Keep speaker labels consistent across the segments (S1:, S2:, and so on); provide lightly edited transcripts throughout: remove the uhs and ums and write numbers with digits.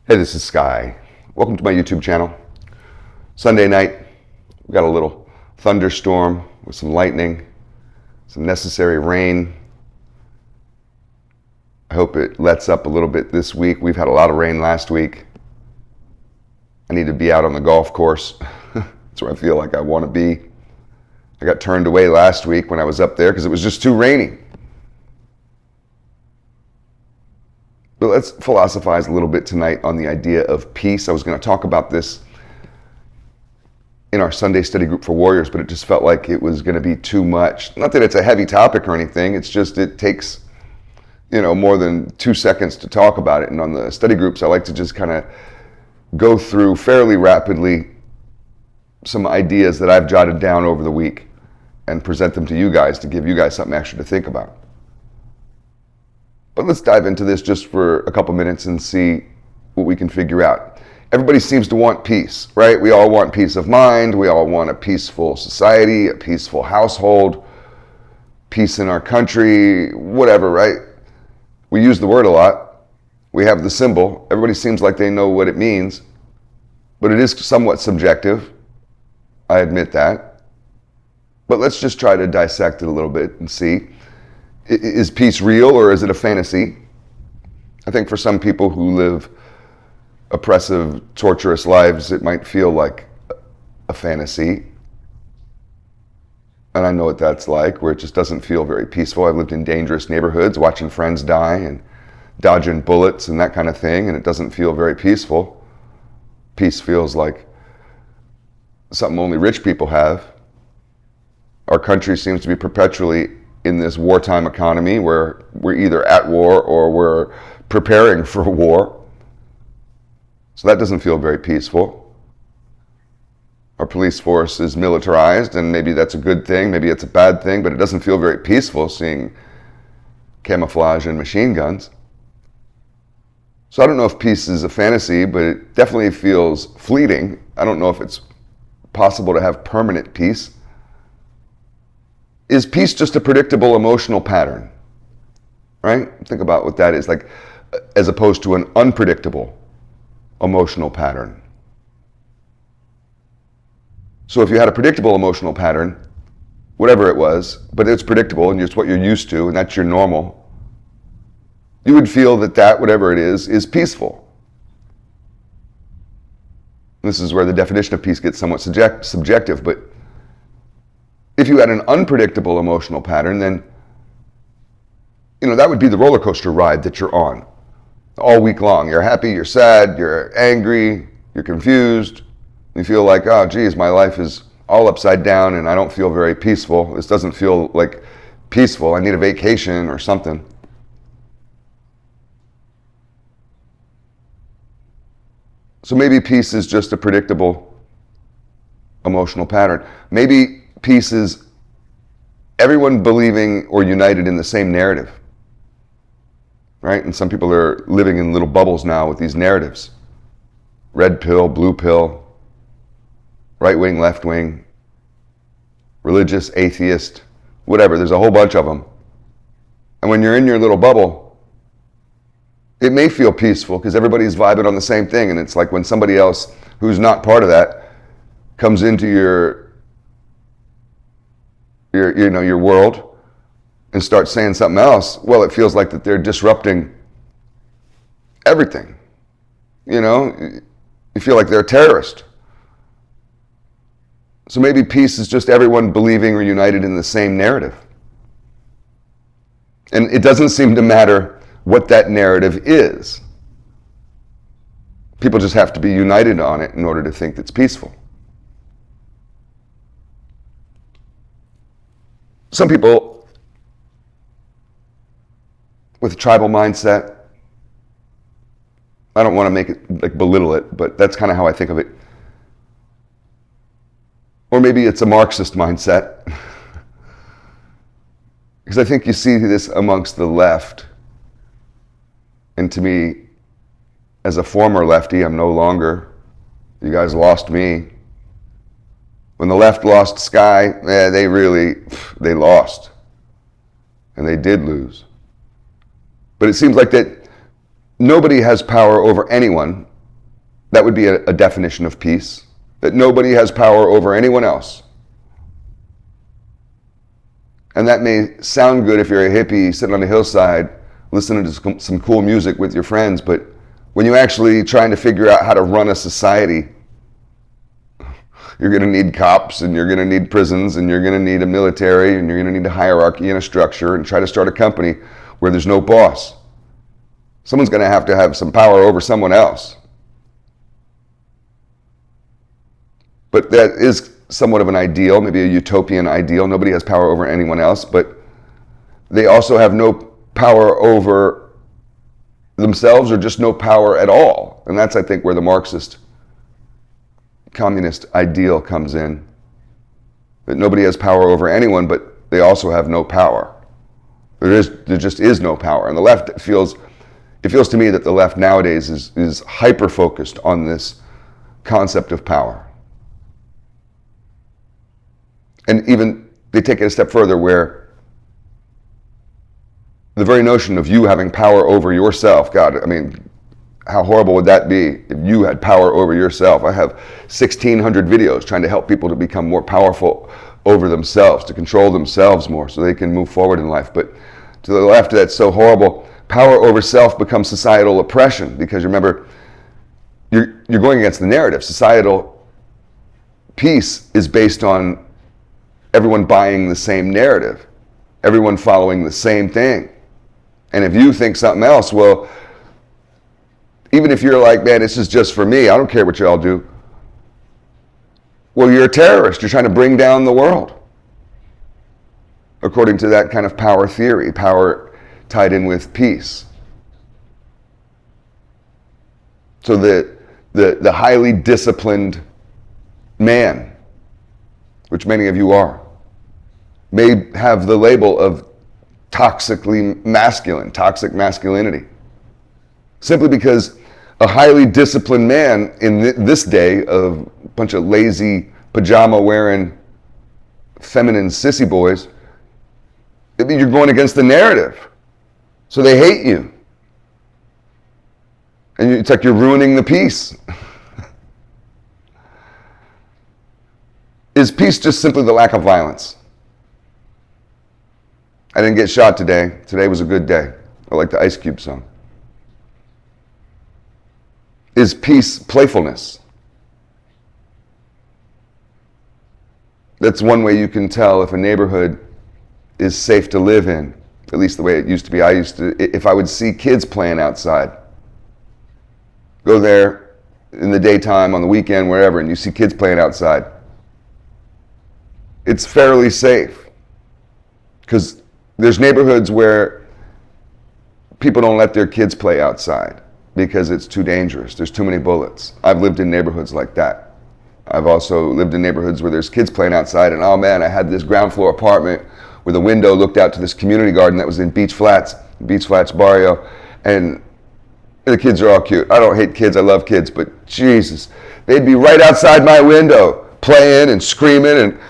S1: Hey, this is Sky. Welcome to my YouTube channel. Sunday night, we got a little thunderstorm with some lightning, some necessary rain. I hope it lets up a little bit this week. We've had a lot of rain last week. I need to be out on the golf course. That's where I feel like I want to be. I got turned away last week when I was up there because it was just too rainy. But let's philosophize a little bit tonight on the idea of peace. I was going to talk about this in our Sunday study group for warriors, but it just felt like it was going to be too much. Not that it's a heavy topic or anything. It's just it takes, more than 2 seconds to talk about it. And on the study groups, I like to just kind of go through fairly rapidly some ideas that I've jotted down over the week and present them to you guys to give you guys something extra to think about. But let's dive into this just for a couple minutes and see what we can figure out. Everybody seems to want peace, right? We all want peace of mind. We all want a peaceful society, a peaceful household, peace in our country, whatever, right? We use the word a lot. We have the symbol. Everybody seems like they know what it means, but it is somewhat subjective. I admit that. But let's just try to dissect it a little bit and see. Is peace real or is it a fantasy? I think for some people who live oppressive, torturous lives, it might feel like a fantasy. And I know what that's like, where it just doesn't feel very peaceful. I've lived in dangerous neighborhoods, watching friends die and dodging bullets and that kind of thing, and it doesn't feel very peaceful. Peace feels like something only rich people have. Our country seems to be perpetually in this wartime economy where we're either at war or we're preparing for war. So that doesn't feel very peaceful. Our police force is militarized, and maybe that's a good thing, maybe it's a bad thing, but it doesn't feel very peaceful seeing camouflage and machine guns. So I don't know if peace is a fantasy, but it definitely feels fleeting. I don't know if it's possible to have permanent peace. Is peace just a predictable emotional pattern? Right? Think about what that is, like, as opposed to an unpredictable emotional pattern. So if you had a predictable emotional pattern, whatever it was, but it's predictable and it's what you're used to and that's your normal, you would feel that whatever it is peaceful. This is where the definition of peace gets somewhat subjective, but if you had an unpredictable emotional pattern, then that would be the roller coaster ride that you're on all week long. You're happy, you're sad, you're angry, you're confused. You feel like, oh geez, my life is all upside down and I don't feel very peaceful. This doesn't feel like peaceful. I need a vacation or something. So maybe peace is just a predictable emotional pattern. Maybe peace is everyone believing or united in the same narrative, right? And some people are living in little bubbles now with these narratives. Red pill, blue pill, right wing, left wing, religious, atheist, whatever. There's a whole bunch of them. And when you're in your little bubble, it may feel peaceful because everybody's vibing on the same thing. And it's like when somebody else who's not part of that comes into your world and start saying something else, well, it feels like that they're disrupting everything. You feel like they're a terrorist. So maybe peace is just everyone believing or united in the same narrative. And it doesn't seem to matter what that narrative is. People just have to be united on it in order to think it's peaceful. Some people with a tribal mindset, I don't want to make it belittle it, but that's kind of how I think of it. Or maybe it's a Marxist mindset. Because I think you see this amongst the left. And to me, as a former lefty, I'm no longer. You guys lost me. When the left lost Sky, they lost. And they did lose. But it seems like that nobody has power over anyone That would be a definition of peace, that nobody has power over anyone else. And that may sound good if you're a hippie sitting on a hillside listening to some cool music with your friends, but when you're actually trying to figure out how to run a society, you're going to need cops, and you're going to need prisons, and you're going to need a military, and you're going to need a hierarchy and a structure, and try to start a company where there's no boss. Someone's going to have some power over someone else. But that is somewhat of an ideal, maybe a utopian ideal. Nobody has power over anyone else, but they also have no power over themselves, or just no power at all. And that's, I think, where the Marxist communist ideal comes in. That nobody has power over anyone, but they also have no power. There just is no power. And the left it feels to me that the left nowadays is hyper-focused on this concept of power. And even they take it a step further, where the very notion of you having power over yourself, God, I mean, how horrible would that be if you had power over yourself? I have 1,600 videos trying to help people to become more powerful over themselves, to control themselves more so they can move forward in life. But to the left, that's so horrible. Power over self becomes societal oppression, because remember, you're going against the narrative. Societal peace is based on everyone buying the same narrative, everyone following the same thing. And if you think something else, well, even if you're like, man, this is just for me, I don't care what y'all do. Well, you're a terrorist. You're trying to bring down the world. According to that kind of power theory, power tied in with peace. So the highly disciplined man, which many of you are, may have the label of toxically masculine, toxic masculinity. Simply because a highly disciplined man in this day of a bunch of lazy, pajama-wearing, feminine sissy boys, you're going against the narrative. So they hate you. And it's like you're ruining the peace. Is peace just simply the lack of violence? I didn't get shot today. Today was a good day. I like the Ice Cube song. Is peace playfulness? That's one way you can tell if a neighborhood is safe to live in, at least the way it used to be. If I would see kids playing outside, go there in the daytime, on the weekend, wherever, and you see kids playing outside, it's fairly safe. Because there's neighborhoods where people don't let their kids play outside because it's too dangerous. There's too many bullets. I've lived in neighborhoods like that. I've also lived in neighborhoods where there's kids playing outside, and oh man, I had this ground floor apartment where the window looked out to this community garden that was in Beach Flats barrio, and the kids are all cute. I don't hate kids, I love kids, but Jesus, they'd be right outside my window playing and screaming, and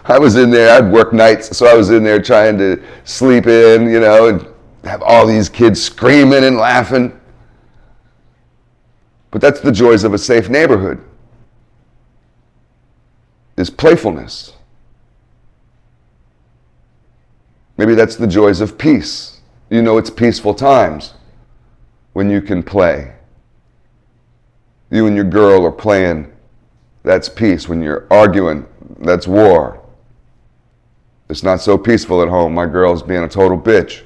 S1: I was in there, I'd work nights, so I was in there trying to sleep in, and have all these kids screaming and laughing. But that's the joys of a safe neighborhood, is playfulness. Maybe that's the joys of peace. It's peaceful times when you can play. You and your girl are playing, that's peace. When you're arguing, that's war. It's not so peaceful at home. My girl's being a total bitch.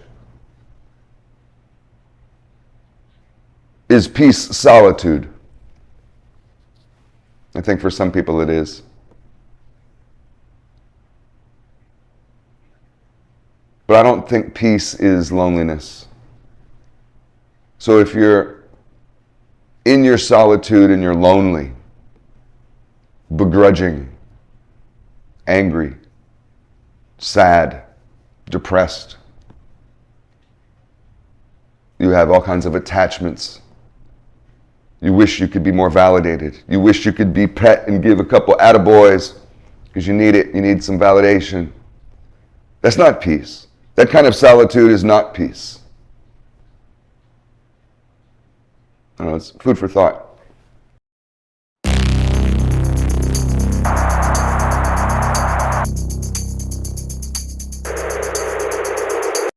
S1: Is peace solitude? I think for some people it is. But I don't think peace is loneliness. So if you're in your solitude and you're lonely, begrudging, angry, sad, depressed, you have all kinds of attachments. You wish you could be more validated. You wish you could be pet and give a couple attaboys because you need it. You need some validation. That's not peace. That kind of solitude is not peace. I don't know, it's food for thought.